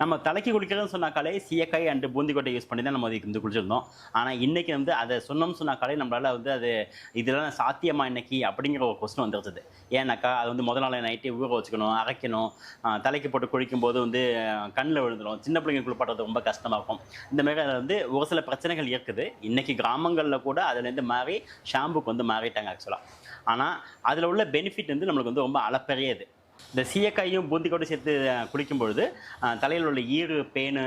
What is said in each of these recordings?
நம்ம தலைக்கு குளிக்கிறதுன்னு சொன்னாக்காலே சீயக்காய் and பூந்திக்கொட்டை use பண்ணி தான் நம்ம அதுக்கு வந்து குளிச்சிருந்தோம். ஆனால் இன்னைக்கு வந்து அதை சொன்னோம்னு சொன்னாக்காலே நம்மளால வந்து அது இதெல்லாம் சாத்தியமா இன்னைக்கு அப்படிங்கிற ஒரு கொஸ்டின் வந்துருக்குது. ஏன்னாக்கா அது வந்து முதல் நாள் நைட்டே ஊற வச்சுக்கணும், அரைக்கணும், தலைக்கு போட்டு குளிக்கும்போது வந்து கண்ணில் விழுந்துடும், சின்ன பிள்ளைங்க குளிப்பாட்டுறது ரொம்ப கஷ்டமாக இருக்கும். இந்த மாதிரி அதில் வந்து ஒரு சில பிரச்சனைகள் இருக்குது. இன்னைக்கு கிராமங்களில் கூட அதுலேருந்து மாறி ஷாம்புக்கு வந்து மாறிட்டாங்க ஆக்சுவலாக. ஆனால் அதில் உள்ள பெனிஃபிட் வந்து நம்மளுக்கு வந்து ரொம்ப அளப்பரியது. இந்த சீயக்காயும் பூந்திக்கோட்டையும் சேர்த்து குளிக்கும் பொழுது தலையில் உள்ள ஈறு பேனு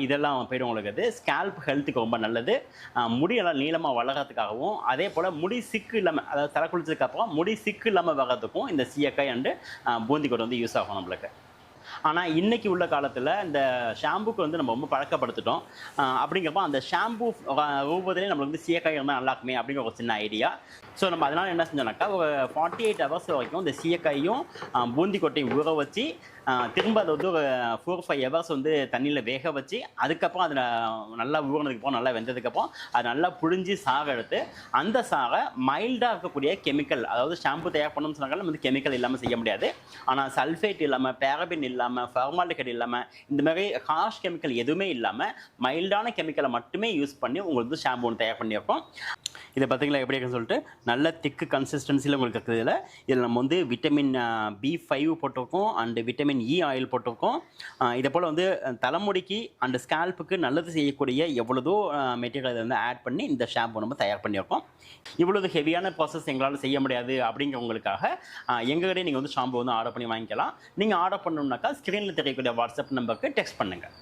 இதெல்லாம் போய்டும். உங்களுக்கு அது ஸ்கேல்ப் ஹெல்த்துக்கு ரொம்ப நல்லது. முடியெல்லாம் நீளமாக வளர்கிறதுக்காகவும், அதே போல் முடி சிக்கு இல்லாமல், அதாவது தலை குளிச்சதுக்கப்புறம் முடி சிக்கு இல்லாமல் வளர்கிறதுக்கும் இந்த சீயக்காய் அண்டு பூந்திக்கோட்டை வந்து யூஸ் ஆகும் நம்மளுக்கு. ஆனால் இன்றைக்கி உள்ள காலத்தில் இந்த ஷாம்புக்கு வந்து நம்ம ரொம்ப பழக்கப்படுத்திட்டோம். அப்படிங்கிறப்போ அந்த ஷாம்பு ரூபத்திலே நம்மளுக்கு வந்து சீயக்காய் இருந்தால் நல்லாக்குமே அப்படிங்கிற ஒரு சின்ன ஐடியா. ஸோ நம்ம அதனால் என்ன செஞ்சோம்னாக்கா, ஒரு 48 ஹவர்ஸ் வரைக்கும் இந்த சீயக்காயும் பூந்திக்கொட்டையும் ஊற வச்சு திரும்ப அதை வந்து ஒரு 4-5 ஹவர்ஸ் வந்து தண்ணியில் வேக வச்சு, அதுக்கப்புறம் அதில் நல்லா ஊறினதுக்கப்புறம் நல்லா வெந்ததுக்கப்புறம் அது நல்லா புழிஞ்சு சாறை எடுத்து, அந்த சாறை மைல்டாக இருக்கக்கூடிய கெமிக்கல், அதாவது ஷாம்பு தயார் பண்ணணும்னு சொன்னாலும் நம்ம வந்து கெமிக்கல் இல்லாமல் செய்ய முடியாது. ஆனால் சல்ஃபேட் இல்லாமல், பேரபின் இல்லாமல், ஃபார்மால்டிஹைட் இல்லாமல், இந்த மாதிரி ஹார்ஷ் கெமிக்கல் எதுவுமே இல்லாமல் மைல்டான கெமிக்கலை மட்டுமே யூஸ் பண்ணி உங்களுக்கு வந்து ஷாம்பு ஒன்று தயார் பண்ணியிருக்கோம். இதை பார்த்தீங்களா எப்படி இருக்குன்னு சொல்லிட்டு நல்ல திக்கு கன்சிஸ்டன்சியில் உங்களுக்கு இருக்குது. இதில் நம்ம வந்து விட்டமின் B5 போட்டிருக்கோம் அண்டு விட்டமின் E ஆயில் போட்டிருக்கோம். இதை போல் வந்து தலைமுடிக்கு அண்டு ஸ்கேல்ப்புக்கு நல்லது செய்யக்கூடிய எவ்வளோதோ மெட்டீரியல் வந்து ஆட் பண்ணி இந்த ஷாம்பு நம்ம தயார் பண்ணியிருக்கோம். இவ்வளவு ஹெவியான ப்ராசஸ் எங்களால் செய்ய முடியாது அப்படிங்கிறவங்களுக்காக எங்ககிட்டே நீங்கள் வந்து ஷாம்பு வந்து ஆர்டர் பண்ணி வாங்கிக்கலாம். நீங்கள் ஆர்டர் பண்ணணுன்னாக்கா ஸ்க்ரீனில் தெரியக்கூடிய வாட்ஸ்அப் நம்பருக்கு டெக்ஸ்ட் பண்ணுங்கள்.